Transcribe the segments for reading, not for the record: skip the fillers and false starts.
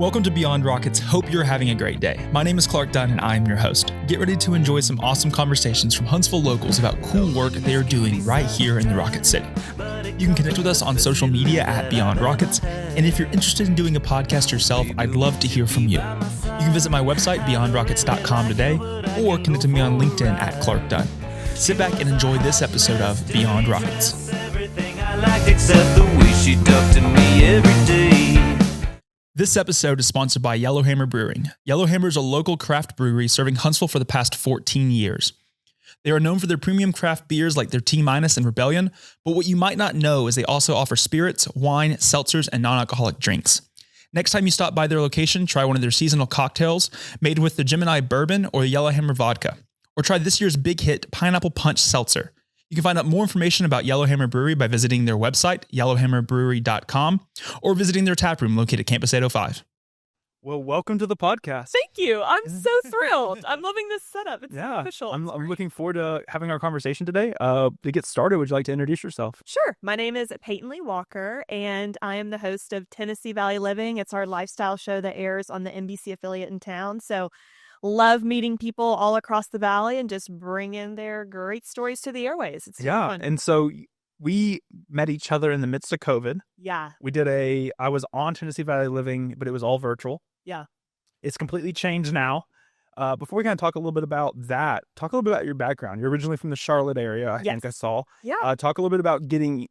Welcome to Beyond Rockets. Hope you're having a great day. My name is Clark Dunn and I'm your host. Get ready to enjoy some awesome conversations from Huntsville locals about cool work they are doing right here in the Rocket City. You can connect with us on social media at Beyond Rockets, and if you're interested in doing a podcast yourself, I'd love to hear from you. You can visit my website, beyondrockets.com today, or connect to me on LinkedIn at Clark Dunn. Sit back and enjoy this episode of Beyond Rockets. This episode is sponsored by Yellowhammer Brewing. Yellowhammer is a local craft brewery serving Huntsville for the past 14 years. They are known for their premium craft beers like their T-Minus and Rebellion, but what you might not know is they also offer spirits, wine, seltzers, and non-alcoholic drinks. Next time you stop by their location, try one of their seasonal cocktails made with the Gemini Bourbon or the Yellowhammer Vodka, or try this year's big hit Pineapple Punch Seltzer. You can find out more information about Yellowhammer Brewery by visiting their website, yellowhammerbrewery.com, or visiting their tap room located at Campus 805. Well, welcome to the podcast. Thank you. I'm so thrilled. I'm loving this setup. It's official. I'm looking forward to having our conversation today. To get started, would you like to introduce yourself? Sure. My name is Payton Walker, and I am the host of Tennessee Valley Living. It's our lifestyle show that airs on the NBC affiliate in town. So love meeting people all across the valley and just bringing their great stories to the airways. It's fun. And so we met each other in the midst of COVID. Yeah. I was on Tennessee Valley Living, but it was all virtual. Yeah. It's completely changed now. Before we kind of talk a little bit about that, talk a little bit about your background. You're originally from the Charlotte area, I think I saw. Yeah. Talk a little bit about getting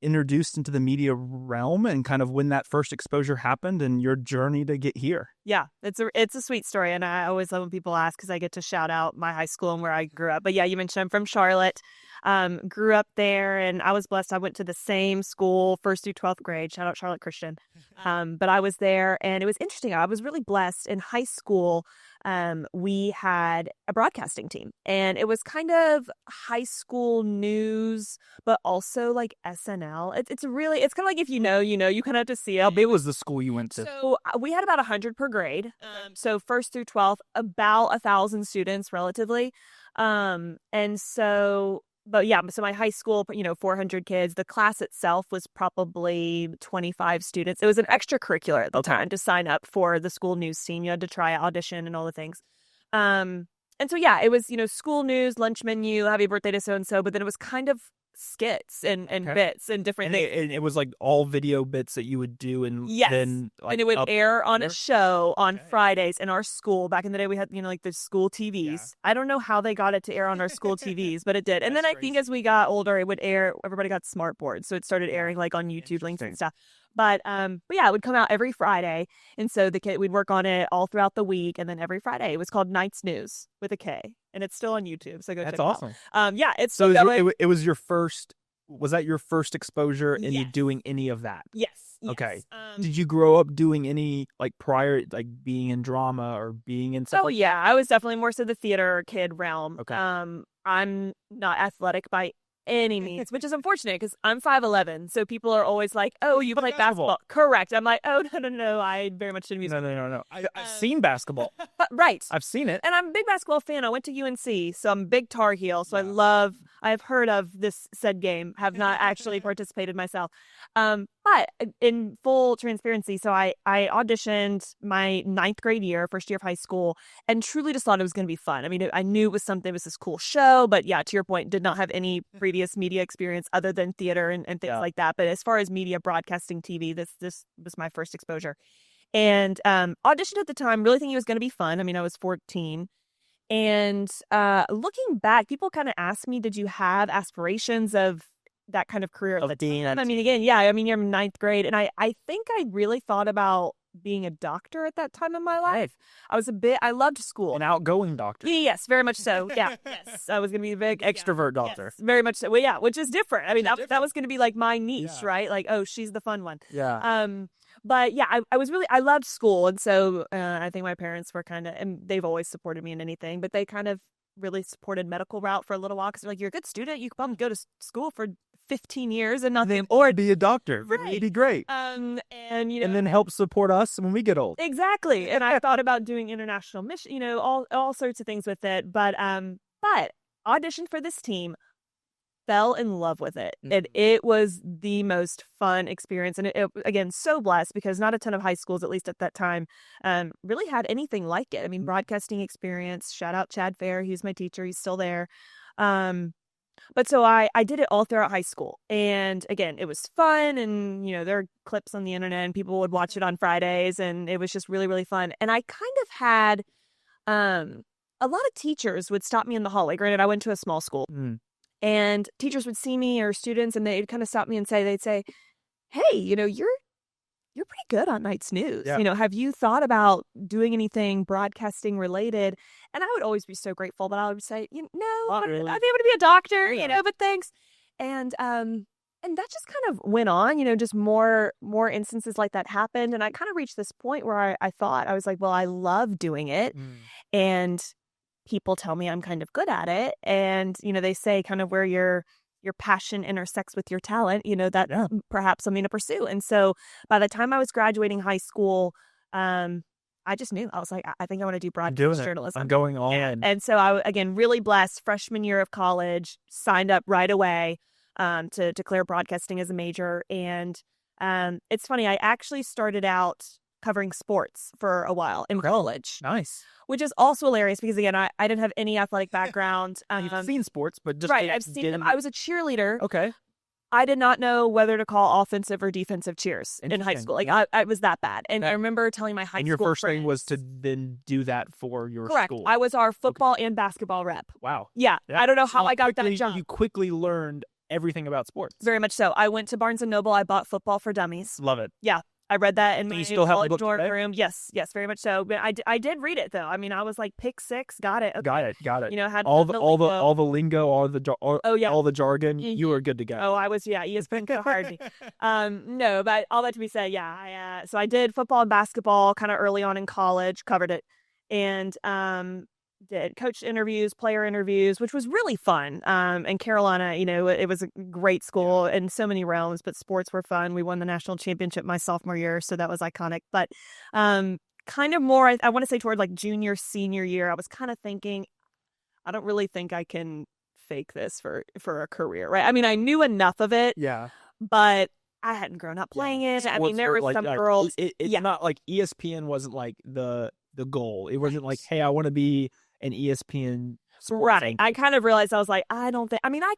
introduced into the media realm and kind of when that first exposure happened and your journey to get here. Yeah, it's a sweet story, and I always love when people ask because I get to shout out my high school and where I grew up. But yeah, you mentioned I'm from Charlotte, grew up there, and I was blessed. I went to the same school, 1st through 12th grade. Shout out Charlotte Christian. But I was there, and it was interesting. I was really blessed in high school. We had a broadcasting team, and it was kind of high school news, but also like SNL. It's kind of like if you kind of have to see it. How big was the school you went to? So we had about 100 per grade. So 1st through 12th, about 1,000 students relatively. So my high school, 400 kids. The class itself was probably 25 students. It was an extracurricular at the time to sign up for the school news team. You had to try audition and all the things. And so, it was, school news, lunch menu, happy birthday to so-and-so. But then it was kind of skits and bits and different things. And it was like all video bits that you would do. And then and it would air on a show on Fridays in our school. Back in the day, we had, like the school TVs. Yeah. I don't know how they got it to air on our school TVs, but it did. And then I think as we got older, it would air, everybody got smart boards. So it started airing like on YouTube links and stuff. But it would come out every Friday. And so we'd work on it all throughout the week. And then every Friday, it was called Night's News with a K. And it's still on YouTube. So go check it out. That's awesome. It's so it was your first, was that your first exposure in you doing any of that? Yes. Okay. Did you grow up doing any prior, being in drama or being in stuff? I was definitely more so the theater kid realm. Okay. I'm not athletic by any means, which is unfortunate because I'm 5'11", so people are always like, "Oh, you play basketball?" Correct. I'm like, "Oh, no, I very much didn't use." No. I've seen basketball. Right. I've seen it, and I'm a big basketball fan. I went to UNC, so I'm a big Tar Heel. So I have heard of this said game, have not actually participated myself. But in full transparency, so I auditioned my 9th grade year, first year of high school, and truly just thought it was going to be fun. I mean, I knew it was this cool show, but to your point, did not have any previous media experience other than theater and things like that. But as far as media, broadcasting, TV, this was my first exposure. And auditioned at the time, really thinking it was going to be fun. I mean, I was 14. And looking back, people kind of asked me, did you have aspirations of that kind of career at the time? I mean, again, you're in 9th grade. And I think I really thought about being a doctor at that time in my life. I loved school. An outgoing doctor. Yes, very much so. Yeah. Yes. I was going to be a big extrovert doctor. Yes, very much so. Well, which is different. I mean, that was going to be like my niche, right? Like, oh, she's the fun one. Yeah. But I loved school. And so I think my parents were and they've always supported me in anything, but they kind of really supported medical route for a little while because they're like, you're a good student. You could probably go to school for 15 years and nothing. Or be a doctor. Right. It'd be great. And then help support us when we get old. Exactly. And I thought about doing international mission, all sorts of things with it. But auditioned for this team. fell in love with it. And it was the most fun experience. And it again, so blessed because not a ton of high schools, at least at that time, really had anything like it. I mean, broadcasting experience, shout out Chad Fair. He's my teacher. He's still there. But so I did it all throughout high school. And again, it was fun. And, there are clips on the internet and people would watch it on Fridays. And it was just really, really fun. And I kind of had a lot of teachers would stop me in the hallway. Granted, I went to a small school. And teachers would see me or students and they'd kind of stop me and they'd say, hey, you're pretty good on Night's News. Yeah. Have you thought about doing anything broadcasting related? And I would always be so grateful, but I would say, no, Not really. I'd be able to be a doctor, Yeah. but thanks. And that just kind of went on, just more instances like that happened. And I kind of reached this point where I thought, I was like, well, I love doing it. And people tell me I'm kind of good at it. And, they say kind of where your passion intersects with your talent, that's perhaps something to pursue. And so by the time I was graduating high school, I just knew. I was like, I think I want to do broadcast journalism. I'm going all in. And so I, again, really blessed, freshman year of college, signed up right away to declare broadcasting as a major. And it's funny, I actually started out covering sports for a while in college. Nice. Which is also hilarious because, again, I didn't have any athletic background. You've seen sports, but just right, I've seen them. I was a cheerleader. Okay. I did not know whether to call offensive or defensive cheers in high school. Like, I was that bad. And I remember telling my high school And your first friends, thing was to then do that for your correct. school. I was our football and basketball rep. Wow. Yeah. I don't know how I got that job. You quickly learned everything about sports. Very much so. I went to Barnes & Noble. I bought Football for Dummies. Love it. Yeah. I read that in my still have the college book dorm today? room. Yes, very much so. But I did read it though. I mean, I was like pick 6, got it. Okay. Got it. Had all the lingo, all the jargon. Mm-hmm. You were good to go. Oh, I was. Yeah, ESPN so hard. No, but all that to be said, yeah. So I did football and basketball kind of early on in college, covered it, and did coach interviews, player interviews, which was really fun. And Carolina, it was a great school in so many realms, but sports were fun. We won the national championship my sophomore year, so that was iconic. But kind of more, I want to say toward like junior, senior year, I was kind of thinking, I don't really think I can fake this for a career, right? I mean, I knew enough of it, but I hadn't grown up playing it. I mean, there were some girls. It's not like ESPN wasn't like the goal. It wasn't like, hey, I want to be an ESPN sports anchor. I kind of realized I was like, I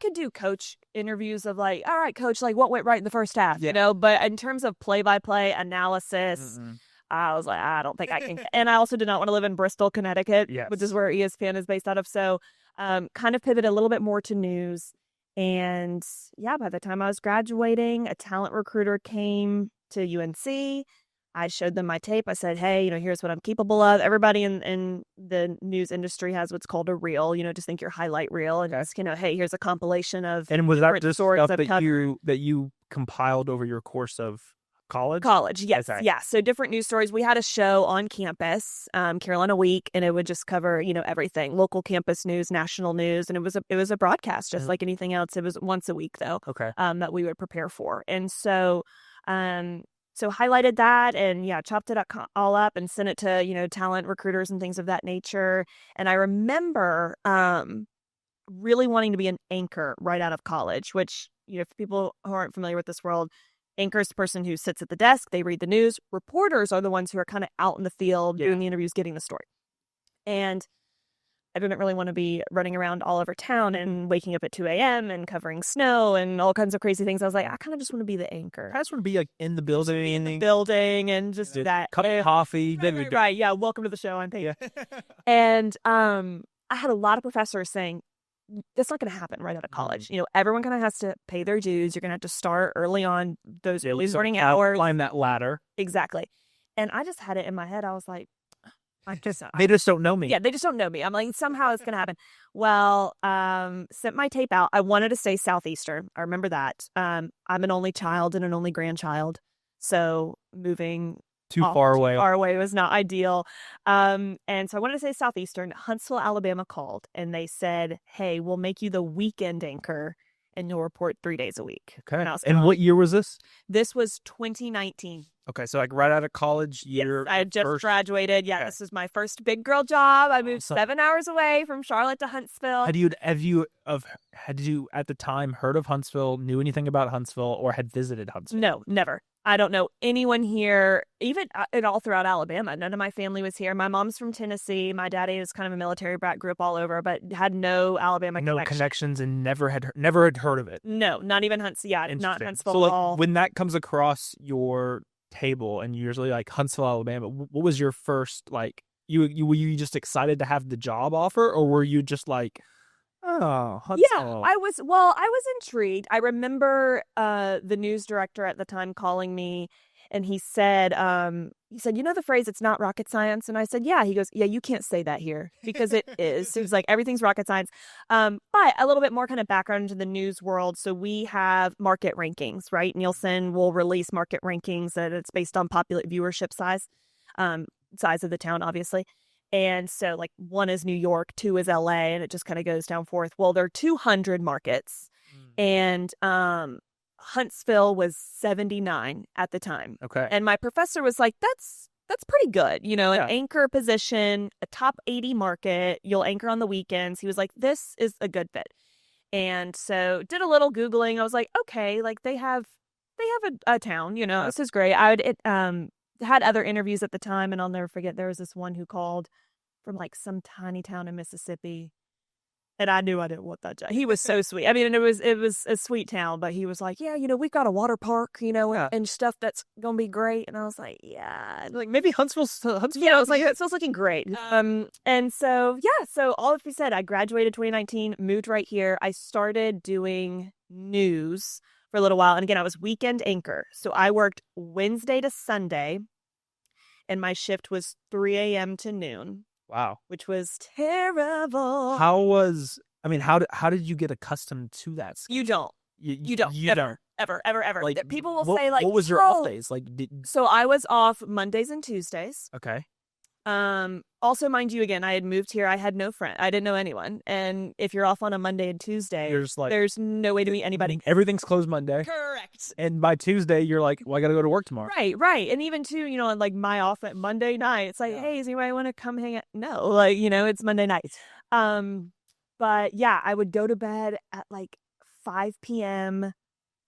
could do coach interviews of like, all right, coach, like what went right in the first half, but in terms of play-by-play analysis, I was like, I don't think I can. And I also did not want to live in Bristol, Connecticut, which is where ESPN is based out of. So kind of pivoted a little bit more to news. And by the time I was graduating, a talent recruiter came to UNC. I showed them my tape. I said, hey, here's what I'm capable of. Everybody in the news industry has what's called a reel, just think your highlight reel. And just, hey, here's a compilation of. And was that just stuff that you compiled over your course of college? College, yes. Okay. Yeah. So different news stories. We had a show on campus, Carolina Week, and it would just cover, everything, local campus news, national news. And it was a broadcast, just like anything else. It was once a week, though, that we would prepare for. And so, so highlighted that and chopped it all up and sent it to, talent recruiters and things of that nature. And I remember really wanting to be an anchor right out of college, which, for people who aren't familiar with this world, anchor is the person who sits at the desk, they read the news. Reporters are the ones who are kind of out in the field doing the interviews, getting the story. And I didn't really want to be running around all over town and waking up at 2 a.m. and covering snow and all kinds of crazy things. I was like, I kind of just want to be the anchor. I just want to be like in the building. And just that. Cup of coffee. Right. Yeah. Welcome to the show. I'm Payton. And I had a lot of professors saying, that's not going to happen right out of college. Everyone kind of has to pay their dues. You're going to have to start early on those early morning hours. Climb that ladder. Exactly. And I just had it in my head. I was like, they just don't know me. Yeah, they just don't know me. I'm like, somehow it's going to happen. Well, sent my tape out. I wanted to stay Southeastern. I remember that. I'm an only child and an only grandchild. So moving too far away was not ideal. And so I wanted to stay Southeastern. Huntsville, Alabama called and they said, hey, we'll make you the weekend anchor and you'll report 3 days a week. Okay. And what year was this? This was 2019. Okay, so like right out of college, Yes, you're I had just first. graduated. Yeah, Okay. this was my first big girl job. I moved Awesome. 7 hours away from Charlotte to Huntsville. Had you at the time heard of Huntsville, knew anything about Huntsville, or had visited Huntsville? No, never. I don't know anyone here, even and all throughout Alabama. None of my family was here. My mom's from Tennessee. My daddy is kind of a military brat, grew up all over, but had no Alabama connections, and never had heard of it. No, not even Huntsville. Yeah, not Interesting. Huntsville So at all. when that comes across your table, and usually like Huntsville, Alabama, what was your first like? Were you just excited to have the job offer, or were you just like, oh, Huntsville? Yeah, I was intrigued. I remember the news director at the time calling me, and he said, you know the phrase, it's not rocket science? And I said, yeah. He goes, yeah, you can't say that here because it is. He was like, everything's rocket science. But a little bit more kind of background into the news world. So we have market rankings, right? Nielsen will release market rankings that it's based on popular viewership size, size of the town, obviously. And so like 1 is New York, 2 is LA, and it just kind of goes down forth. Well, there are 200 markets, and Huntsville was 79 at the time. Okay. And my professor was like, that's pretty good. You know, an Yeah. anchor position, a top 80 market, you'll anchor on the weekends. He was like, this is a good fit. And so did a little Googling. I was like, okay, like they have a town, you know, Yeah. this is great. Had other interviews at the time, and I'll never forget, there was this one who called from like some tiny town in Mississippi. And I knew I didn't want that job. He was so sweet. I mean, and it was a sweet town, but he was like, yeah, you know, we've got a water park, you know, Yeah. and stuff that's going to be great. And I was like, yeah. Like maybe Huntsville. Yeah, I was like, it feels looking great. And so, yeah, so all of you said, I graduated 2019, moved right here. I started doing news for a little while. And again, I was weekend anchor. So I worked Wednesday to Sunday, and my shift was 3 a.m. to noon. Wow. Which was terrible. How did you get accustomed to that? You don't. You don't. You Ever. don't. Ever. Like, People will say like, what was your oh. off days? Like, So I was off Mondays and Tuesdays. Okay. Also, mind you, again, I had moved here. I had no friend. I didn't know anyone. And if you're off on a Monday and Tuesday, You're just like, there's no way to meet anybody. Everything's closed Monday. Correct. And by Tuesday, you're like, well, I got to go to work tomorrow. Right. And even too, you know, on like my off at Monday night, it's like, Yeah. hey, does anybody want to come hang out? No, like, you know, it's Monday night. But yeah, I would go to bed at like 5 p.m.,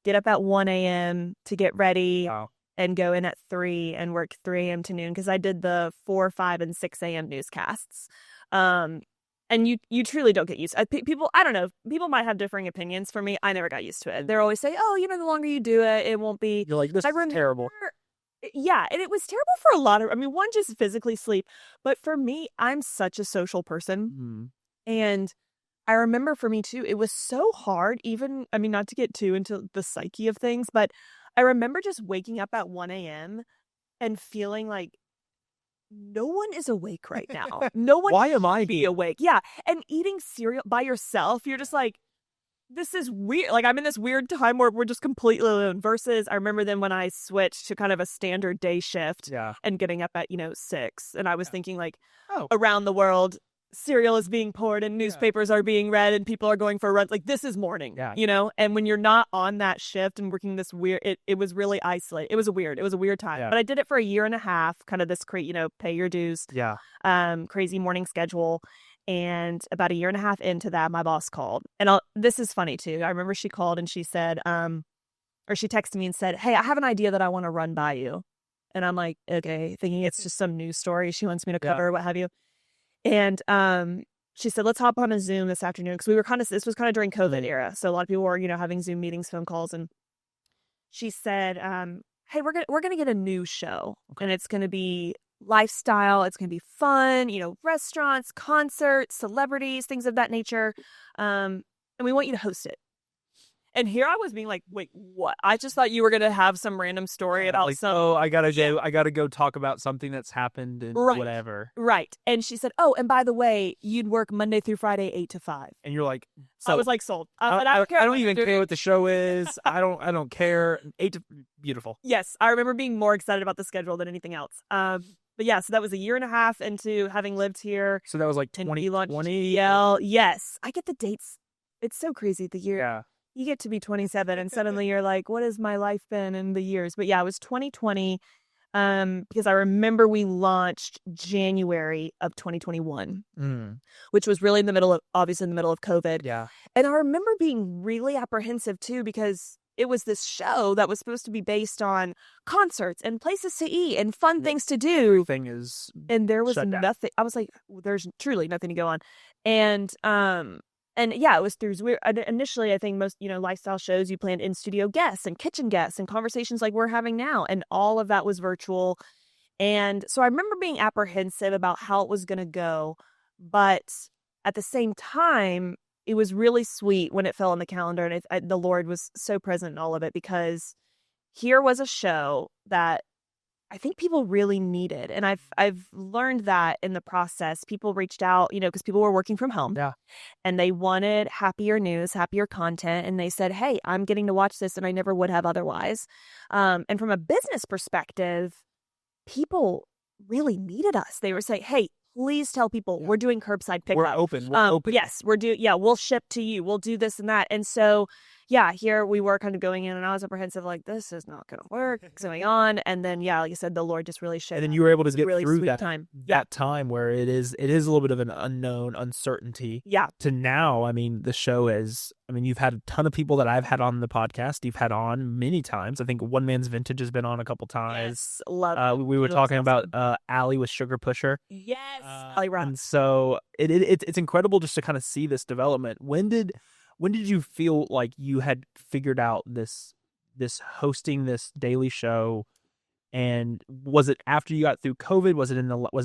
get up at 1 a.m. to get ready. Wow. And go in at 3 and work 3 a.m. to noon, because I did the 4, 5, and 6 a.m. newscasts. And you truly don't get used to it. People, I don't know, people might have differing opinions. For me, I never got used to it. They're always say, oh, you know, the longer you do it, it won't be. You're like, this is terrible. Yeah, and it was terrible for a lot of, I mean, one, just physically sleep. But for me, I'm such a social person. And I remember for me too, it was so hard, even, I mean, not to get too into the psyche of things, but I remember just waking up at 1 a.m. and feeling like no one is awake right now. No one. Why am I be awake? Yeah. And eating cereal by yourself, you're just like, this is weird. Like, I'm in this weird time where we're just completely alone. Versus, I remember then when I switched to kind of a standard day shift and getting up at, 6. And I was thinking like, around the world, cereal is being poured and newspapers are being read and people are going for runs. Like, this is morning, and when you're not on that shift and working this weird, it was really isolated. It was a weird time, but I did it for a year and a half, kind of this pay your dues, crazy morning schedule. And about a year and a half into that, my boss called, and this is funny too. I remember she called and she said, or she texted me and said, hey, I have an idea that I want to run by you. And I'm like, okay, thinking it's just some news story she wants me to cover, what have you. And she said, let's hop on a Zoom this afternoon, because this was kind of during COVID era. So a lot of people were, having Zoom meetings, phone calls. And she said, hey, we're going to get a new show, and it's going to be lifestyle. It's going to be fun, restaurants, concerts, celebrities, things of that nature. And we want you to host it. And here I was being like, wait, what? I just thought you were going to have some random story about like, some. Oh, I got to go talk about something that's happened and whatever. Right. And she said, oh, and by the way, you'd work Monday through Friday, 8 to 5. And you're like, so I was like, sold. I don't even care what the show is. I don't care. Beautiful. Yes. I remember being more excited about the schedule than anything else. But yeah, so that was a year and a half into having lived here. So that was like 2020. Yes. I get the dates. It's so crazy. The year. Yeah. You get to be 27 and suddenly you're like, what has my life been in the years? But yeah, it was 2020. because I remember we launched January of 2021, which was really obviously in the middle of COVID. Yeah. And I remember being really apprehensive too, because it was this show that was supposed to be based on concerts and places to eat and fun things to do. And there was nothing. I was like, there's truly nothing to go on. And yeah, it was through weird. Initially, I think most, lifestyle shows, you planned in-studio guests and kitchen guests and conversations like we're having now. And all of that was virtual. And so I remember being apprehensive about how it was going to go. But at the same time, it was really sweet when it fell on the calendar. And the Lord was so present in all of it, because here was a show that I think people really needed. And I've learned that in the process. People reached out, because people were working from home. Yeah. And they wanted happier news, happier content. And they said, hey, I'm getting to watch this and I never would have otherwise. And from a business perspective, people really needed us. They were saying, hey, please tell people we're doing curbside pickup. We're open. We're open. Yes, we'll ship to you. We'll do this and that. And so, yeah, here we were kind of going in, and I was apprehensive, like, this is not going to work. What's going on? And then, yeah, like you said, the Lord just really showed. And then you were able to get really through that time where it is a little bit of an unknown uncertainty. Yeah. To now, I mean, the show is, you've had a ton of people that I've had on the podcast. You've had on many times. I think One Man's Vintage has been on a couple times. Yes, love it. We were talking about Allie with Sugar Pusher. Yes, Allie Rock. And so it's incredible just to kind of see this development. When did you feel like you had figured out this hosting this daily show? And was it after you got through COVID? Was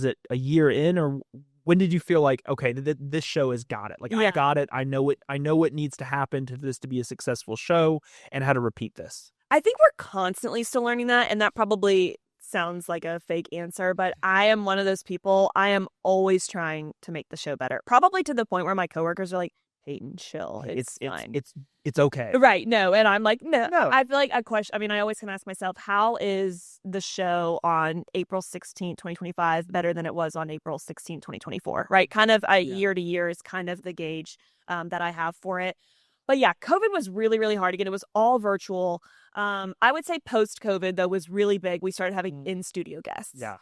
it a year in, or when did you feel like, okay, this show has got it? Like, I got it. I know what needs to happen to this to be a successful show, and how to repeat this. I think we're constantly still learning that, and that probably sounds like a fake answer, but I am one of those people. I am always trying to make the show better, probably to the point where my coworkers are like, Payton, chill. It's fine. It's okay. Right. No. And I'm like, no. I feel like I always can ask myself, how is the show on April 16th, 2025 better than it was on April 16th, 2024? Right. Kind of year to year is kind of the gauge that I have for it. But yeah, COVID was really, really hard. Again, it was all virtual. I would say post-COVID, though, was really big. We started having in-studio guests. Yeah.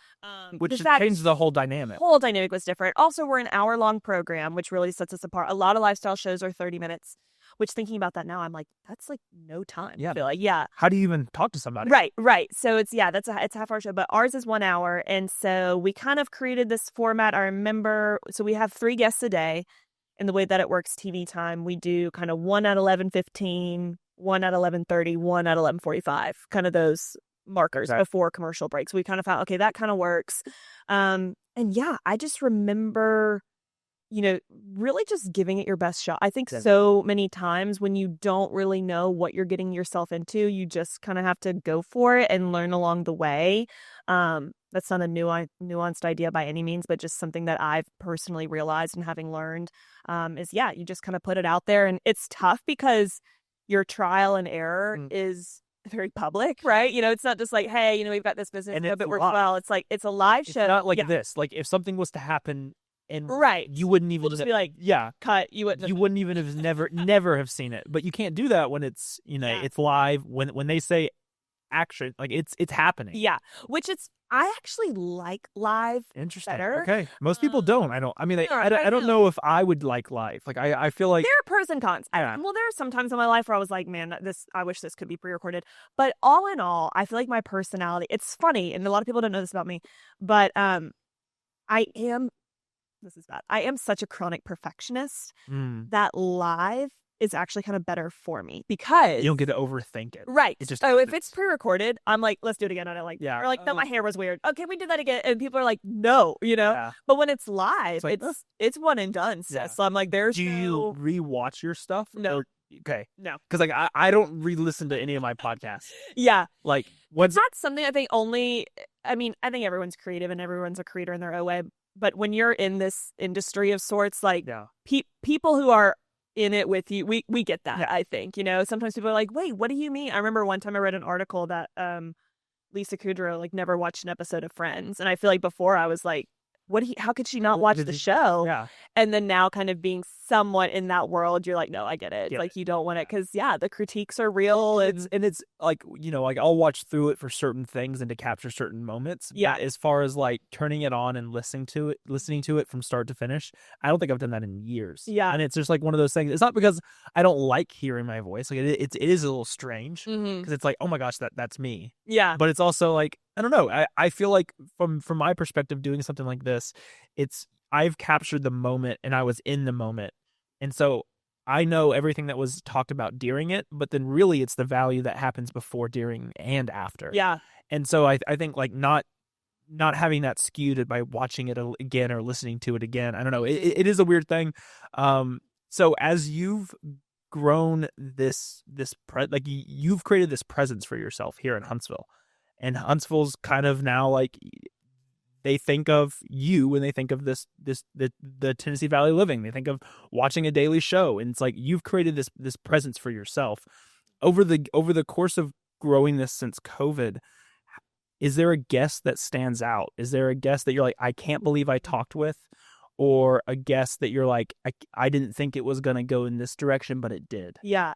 Which changed the whole dynamic. The whole dynamic was different. Also, we're an hour-long program, which really sets us apart. A lot of lifestyle shows are 30 minutes, which, thinking about that now, I'm like, that's like no time. Yeah. I feel like, yeah. How do you even talk to somebody? Right. So it's a half-hour show, but ours is 1 hour. And so we kind of created this format. I remember, so we have 3 guests a day. And the way that it works, TV time, we do kind of 1 at 11:15, 1 at 11:30, 1 at 11:45, kind of those markers before commercial breaks. We kind of found, okay, that kind of works. And yeah, I just remember, really just giving it your best shot. I think so many times when you don't really know what you're getting yourself into, you just kind of have to go for it and learn along the way. That's not a nuanced idea by any means, but just something that I've personally realized and having learned is, you just kind of put it out there. And it's tough because your trial and error is very public, right? It's not just like, hey, we've got this business, but it works well. It's like, it's a live show. It's not like this. Like, if something was to happen and you wouldn't even just be like, cut. You wouldn't even have never have seen it. But you can't do that when it's, it's live. When they say action, like it's happening. Yeah. I actually like live better. Okay. Most people don't. I don't know if I would like live. Like, I feel like there are pros and cons. Well, there are some times in my life where I was like, man, I wish this could be pre-recorded. But all in all, I feel like my personality, it's funny, and a lot of people don't know this about me, but this is bad. I am such a chronic perfectionist that live is actually kind of better for me, because you don't get to overthink it. Right. If it's pre-recorded, I'm like, let's do it again. And I like, or like, no, my hair was weird. Okay, we did that again. And people are like, no, But when it's live, it's one and done. So I'm like, do you rewatch your stuff? No. Okay. No. Because like I don't re-listen to any of my podcasts. Yeah. Like, that's something I think I think everyone's creative and everyone's a creator in their own way. But when you're in this industry of sorts, like people who are in it with you, we get that. I think, sometimes people are like, wait, what do you mean? I remember one time I read an article that Lisa Kudrow never watched an episode of Friends, and I feel like before I was like, how could she not watch the show? Yeah. And then now kind of being somewhat in that world, you're like, no, I get it. Yeah. Like, you don't want it because, the critiques are real. It's like, like I'll watch through it for certain things and to capture certain moments. Yeah. But as far as like turning it on and listening to it from start to finish, I don't think I've done that in years. Yeah. And it's just like one of those things. It's not because I don't like hearing my voice. Like it is a little strange because it's like, oh my gosh, that's me. Yeah. But it's also like, I don't know. I feel like from my perspective, doing something like this, I've captured the moment and I was in the moment. And so I know everything that was talked about during it, but then really it's the value that happens before, during, and after. Yeah. And so I think like not having that skewed by watching it again or listening to it again. I don't know. It is a weird thing. So as you've grown you've created this presence for yourself here in Huntsville, and Huntsville's kind of now like, they think of you when they think of the Tennessee Valley Living. They think of watching a daily show, and it's like you've created this presence for yourself over the course of growing this since COVID. Is there a guest that stands out? Is there a guest that you're like, I can't believe I talked with, or a guest that you're like, I didn't think it was going to go in this direction, but it did? Yeah.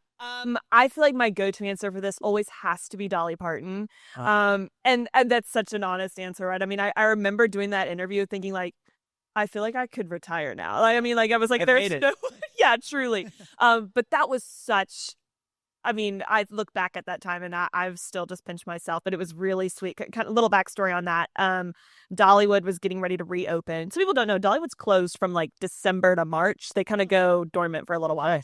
I feel like my go-to answer for this always has to be Dolly Parton. And that's such an honest answer, right? I mean, I remember doing that interview thinking like, I feel like I could retire now. Like, I mean, like I was like, there's no, yeah, truly. But that was such, I mean, I look back at that time and I've still just pinched myself, but it was really sweet. Kind of little backstory on that. Dollywood was getting ready to reopen. So people don't know, Dollywood's closed from like December to March. They kind of go dormant for a little while.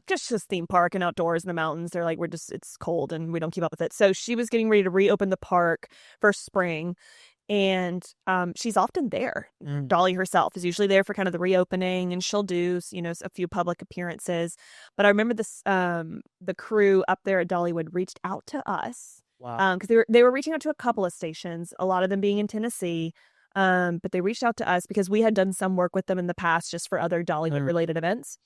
Just theme park and outdoors in the mountains. They're like, it's cold and we don't keep up with it. So she was getting ready to reopen the park for spring. And she's often there. Dolly herself is usually there for kind of the reopening, and she'll do, a few public appearances. But I remember this, the crew up there at Dollywood reached out to us. Wow. Because they were reaching out to a couple of stations, a lot of them being in Tennessee. But they reached out to us because we had done some work with them in the past just for other Dollywood related events.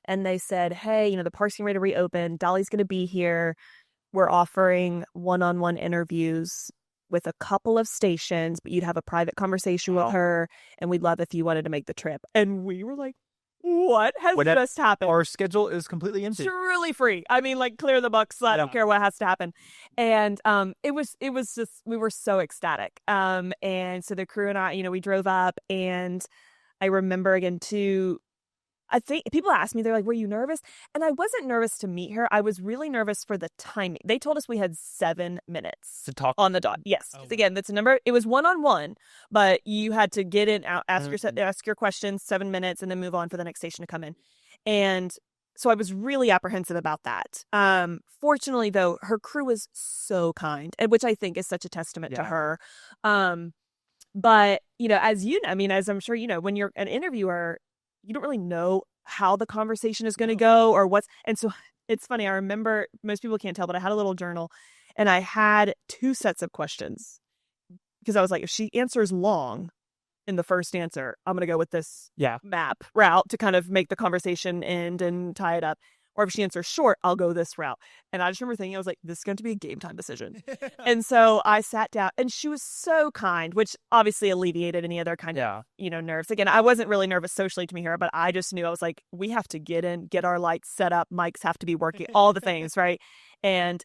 And they said, hey, the park's getting ready to reopen. Dolly's going to be here. We're offering one-on-one interviews with a couple of stations, but you'd have a private conversation with her, and we'd love if you wanted to make the trip. And we were like, what has just happened? Our schedule is completely empty. Truly free. I mean, like, clear the books. I don't care what has to happen. And it was just, we were so ecstatic. And so the crew and I, we drove up, and I remember again too, I think people asked me, they're like, were you nervous? And I wasn't nervous to meet her. I was really nervous for the timing. They told us we had 7 minutes to talk on the dot. Yes. Again, that's a number. It was one-on-one, but you had to get in, out, ask your questions, 7 minutes, and then move on for the next station to come in. And so I was really apprehensive about that. Fortunately, though, her crew was so kind, which I think is such a testament to her. But, as I'm sure you know, when you're an interviewer, you don't really know how the conversation is going to go or what's. And so it's funny. I remember, most people can't tell, but I had a little journal and I had 2 sets of questions because I was like, if she answers long in the first answer, I'm going to go with this map route to kind of make the conversation end and tie it up. Or if she answers short, I'll go this route. And I just remember thinking, I was like, this is going to be a game time decision. And so I sat down, and she was so kind, which obviously alleviated any other kind of, nerves. Again, I wasn't really nervous socially to meet her, but I just knew, I was like, we have to get our lights set up. Mics have to be working, all the things, right? And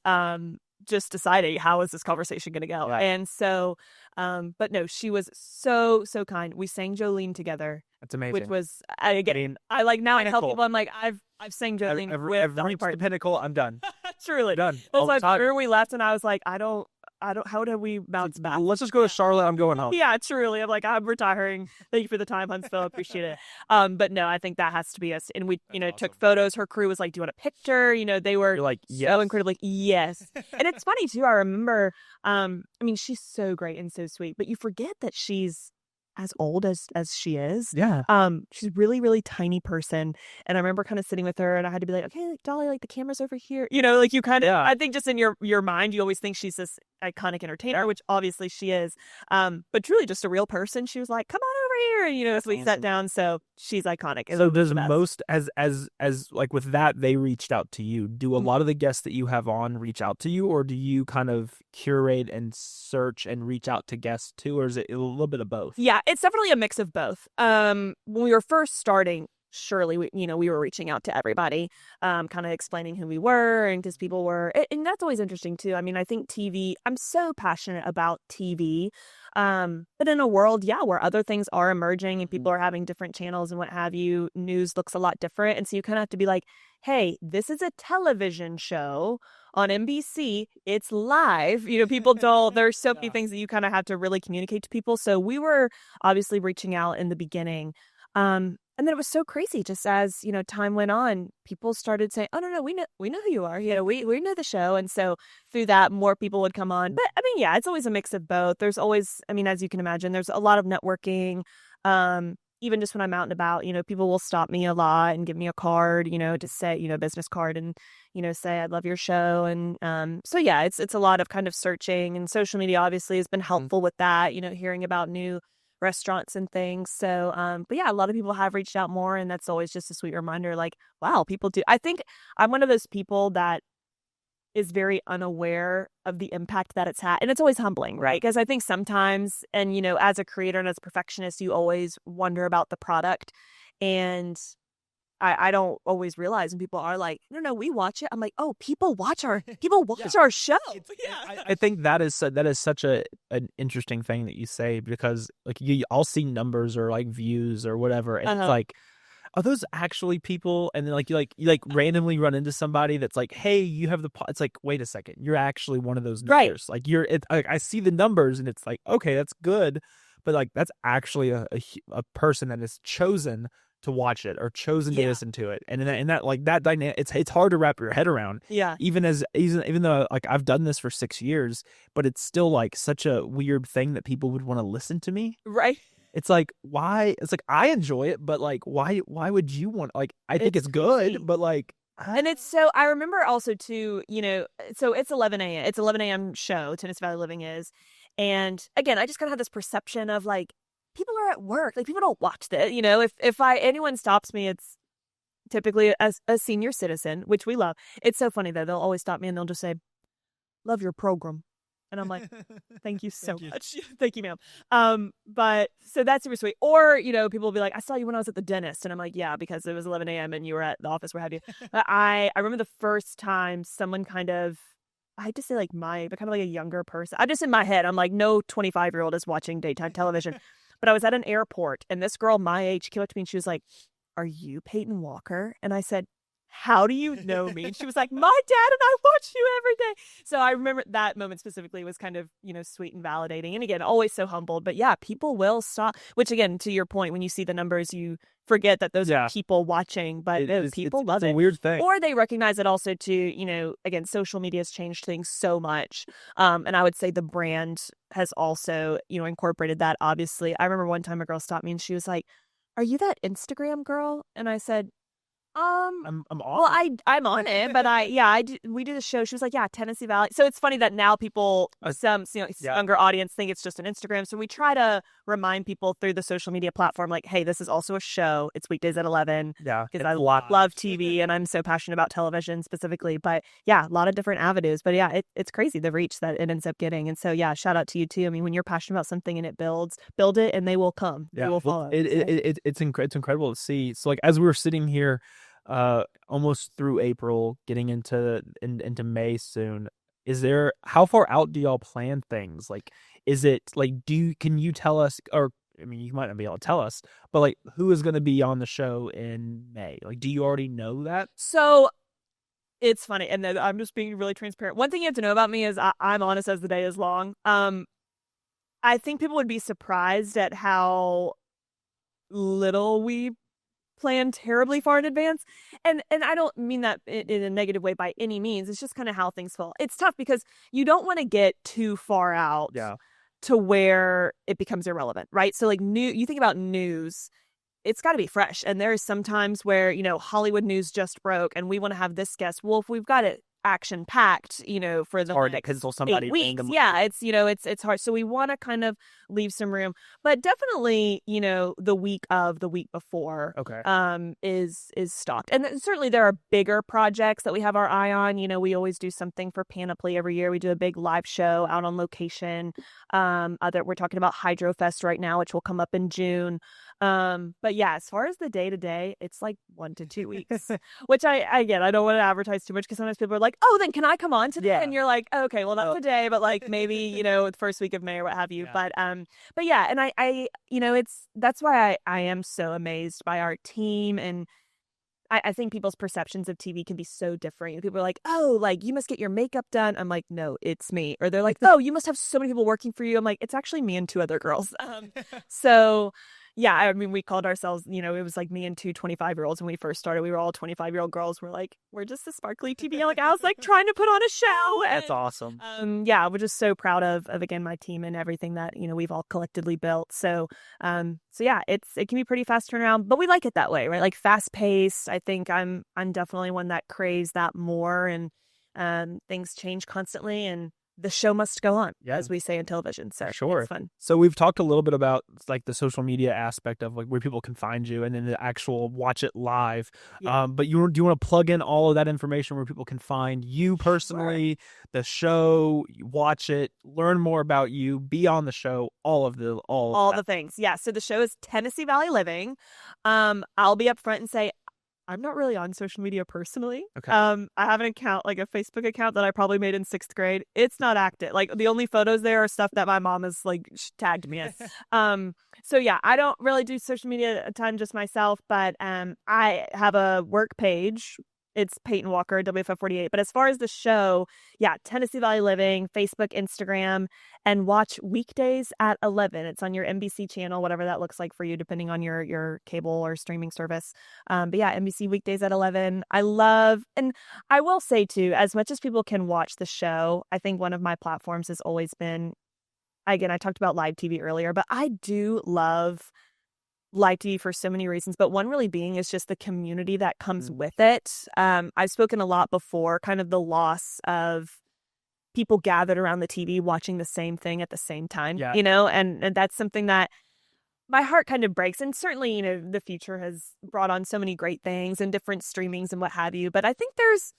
just deciding, how is this conversation going to go? Yeah. And so, but no, she was so, so kind. We sang Jolene together. That's amazing. Which was, I like, now I tell people, I'm like, I've sang Jolene with Dolly reached Parton. the pinnacle. I'm done. Truly Done. That's like, after we left, and I was like, I don't. How do we bounce back? Let's just go to Charlotte. I'm going home. Yeah, truly. I'm like, I'm retiring. Thank you for the time, Huntsville. Appreciate it. But no, I think that has to be us. And we, took photos. Her crew was like, do you want a picture? They were like, so incredibly, yes. And it's funny too. I remember, she's so great and so sweet, but you forget that she's as old as she is. Yeah. She's a really, really tiny person. And I remember kind of sitting with her, and I had to be like, okay, like, Dolly, like, the camera's over here. Like, you kind of, I think just in your mind, you always think she's this iconic entertainer, which obviously she is. But truly just a real person. She was like, come on over here. As we sat down. So she's iconic. So does most as like with that, they reached out to you. Do a lot of the guests that you have on reach out to you, or do you kind of curate and search and reach out to guests too, or is it a little bit of both? Yeah, it's definitely a mix of both. When we were first starting, surely we were reaching out to everybody, kind of explaining who we were, and because people were, and that's always interesting too. I mean, I think TV, I'm so passionate about TV, but in a world, where other things are emerging and people are having different channels and what have you, news looks a lot different. And so you kind of have to be like, hey, this is a television show on NBC. It's live. People don't, there's so many things that you kind of have to really communicate to people. So we were obviously reaching out in the beginning. And then it was so crazy, just as, time went on, people started saying, oh, no, we know who you are. We know the show. And so through that, more people would come on. But I mean, it's always a mix of both. There's always, I mean, as you can imagine, there's a lot of networking. Even just when I'm out and about, people will stop me a lot and give me a card, to say, business card and, say, I love your show. And so, it's a lot of kind of searching, and social media obviously has been helpful with that, hearing about new restaurants and things. So, but a lot of people have reached out more, and that's always just a sweet reminder, like, wow, people do. I think I'm one of those people that is very unaware of the impact that it's had. And it's always humbling, right? Because I think sometimes, and, as a creator and as a perfectionist, you always wonder about the product. And I don't always realize when people are like, no, we watch it. I'm like, oh, people watch our show. I think that is such an interesting thing that you say, because like I'll see numbers or like views or whatever, and it's like, are those actually people? And then you randomly run into somebody that's like, hey, you have it's like, wait a second, you're actually one of those numbers. Right. Like I see the numbers and it's like, okay, that's good, but like that's actually a person that is chosen to watch it or chosen to listen to it, and in that like that dynamic, it's hard to wrap your head around. Even though like I've done this for 6 years, but it's still like such a weird thing that people would want to listen to me. Right. It's like, why? It's like, I enjoy it, but like, why would you want? Like, I think it's good, but like, and it's so. I remember also too. So it's 11 a.m. It's 11 a.m. show. Tennessee Valley Living is, and again, I just kind of had this perception of like, people are at work. Like, people don't watch this. If anyone stops me, it's typically as a senior citizen, which we love. It's so funny though. They'll always stop me and they'll just say, "Love your program," and I'm like, "Thank you so much, thank you, ma'am." But so that's super sweet. Or people will be like, "I saw you when I was at the dentist," and I'm like, "Yeah, because it was 11 a.m. and you were at the office. What have you?" But I remember the first time someone kind of. I hate to say like but kind of like a younger person. I just in my head, I'm like, no 25-year-old is watching daytime television. But I was at an airport, and this girl my age came up to me and she was like, "Are you Payton Walker?" And I said, "How do you know me?" And she was like, "My dad and I watch you every day." So I remember that moment specifically was kind of, sweet and validating. And again, always so humbled. But people will stop, which again, to your point, when you see the numbers, you forget that those are people watching, but people love it. It's a weird thing. Or they recognize it also too, again, social media has changed things so much. And I would say the brand has also, incorporated that, obviously. I remember one time a girl stopped me and she was like, "Are you that Instagram girl?" And I said, I'm on. Well, I'm on it, but we do the show. She was like, "Yeah, Tennessee Valley." So it's funny that now people, younger audience, think it's just an Instagram. So we try to remind people through the social media platform, like, "Hey, this is also a show. It's weekdays at 11." Yeah, because I love TV and I'm so passionate about television specifically. But a lot of different avenues. But it's crazy the reach that it ends up getting. And so shout out to you too. I mean, when you're passionate about something and it build it, and they will come. Yeah, they will follow. It's incredible to see. So like as we were sitting here, almost through April, getting into May soon, how far out do y'all plan things? Like, is it like, can you tell us, or I mean, you might not be able to tell us, but like, who is going to be on the show in May? Like, do you already know that? So it's funny, and I'm just being really transparent. One thing you have to know about me is I'm honest as the day is long. I think people would be surprised at how little we plan terribly far in advance. And I don't mean that in a negative way by any means. It's just kind of how things fall. It's tough because you don't want to get too far out to where it becomes irrelevant, right? So like you think about news, it's got to be fresh. And there's some times where, Hollywood news just broke and we want to have this guest. Well, if we've got it action packed, for the hard to next pencil somebody 8 weeks. random. Yeah, it's hard. So we want to kind of leave some room, but definitely, the week before, Okay. is stocked. And certainly there are bigger projects that we have our eye on. We always do something for Panoply every year. We do a big live show out on location. We're talking about Hydrofest right now, which will come up in June. But yeah, as far as the day to day, it's like 1 to 2 weeks, which I get. I don't want to advertise too much because sometimes people are like, "Oh, then can I come on today?" Yeah. And you're like, "Okay, well that's a day, but like maybe the first week of May or what have you." Yeah. But yeah, and I that's why I am so amazed by our team, and I think people's perceptions of TV can be so different. People are like, "Oh, like you must get your makeup done." I'm like, "No, it's me." Or they're like, "Oh, you must have so many people working for you." I'm like, "It's actually me and 2 other girls." So yeah, I mean, we called ourselves, it was like me and 2 25-year-olds when we first started. We were all 25-year-old girls. We're like, we're just a sparkly TV like I was like trying to put on a show. That's awesome. Yeah, we're just so proud of again my team and everything that we've all collectively built. So yeah, it can be pretty fast turnaround, but we like it that way, right? Like fast paced. I think I'm definitely one that craves that more, and things change constantly, and the show must go on, as we say in television. So Sure. it's fun. So we've talked a little bit about like the social media aspect of like where people can find you, and then the actual watch it live. Yeah. But do you want to plug in all of that information where people can find you personally, the show, watch it, learn more about you, be on the show, all the things. Yeah. So the show is Tennessee Valley Living. I'll be up front and say, I'm not really on social media personally. Okay. I have an account, like a Facebook account that I probably made in 6th grade. It's not active. Like the only photos there are stuff that my mom has like tagged me in. So yeah, I don't really do social media a ton, just myself, but I have a work page. It's Payton Walker, WFF48. But as far as the show, yeah, Tennessee Valley Living, Facebook, Instagram, and watch weekdays at 11. It's on your NBC channel, whatever that looks like for you, depending on your cable or streaming service. But yeah, NBC weekdays at 11. I love, and I will say too, as much as people can watch the show, I think one of my platforms has always been, again, I talked about live TV earlier, but I do love live TV for so many reasons, but one really being is just the community that comes with it. I've spoken a lot before, kind of the loss of people gathered around the TV watching the same thing at the same time, and that's something that my heart kind of breaks. And certainly, the future has brought on so many great things and different streamings and what have you. But I think there's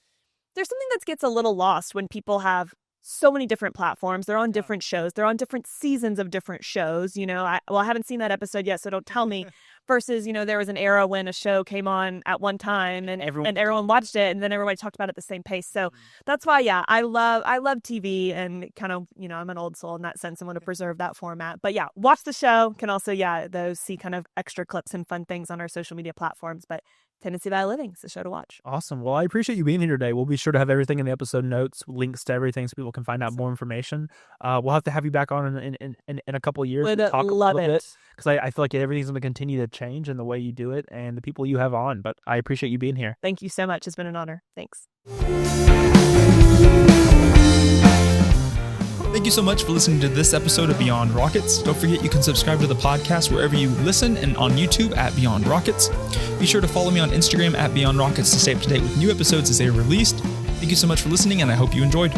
something that gets a little lost when people have so many different platforms. They're on different shows. They're on different seasons of different shows. I haven't seen that episode yet, so don't tell me. Versus, there was an era when a show came on at one time and everyone watched it, and then everybody talked about it at the same pace. So that's why, yeah, I love TV, and kind of, I'm an old soul in that sense. I want to preserve that format. But yeah, watch the show. Can also, those see kind of extra clips and fun things on our social media platforms. But Tennessee Valley Living is the show to watch. Awesome. Well, I appreciate you being here today. We'll be sure to have everything in the episode notes, links to everything, so people can find out more information. We'll have to have you back on in a couple of years. Would to talk love a little it. bit, because I feel like everything's going to continue to change in the way you do it and the people you have on. But I appreciate you being here. Thank you so much. It's been an honor. Thanks. Thank you so much for listening to this episode of Beyond Rockets. Don't forget you can subscribe to the podcast wherever you listen, and on YouTube at Beyond Rockets. Be sure to follow me on Instagram at Beyond Rockets to stay up to date with new episodes as they are released. Thank you so much for listening, and I hope you enjoyed.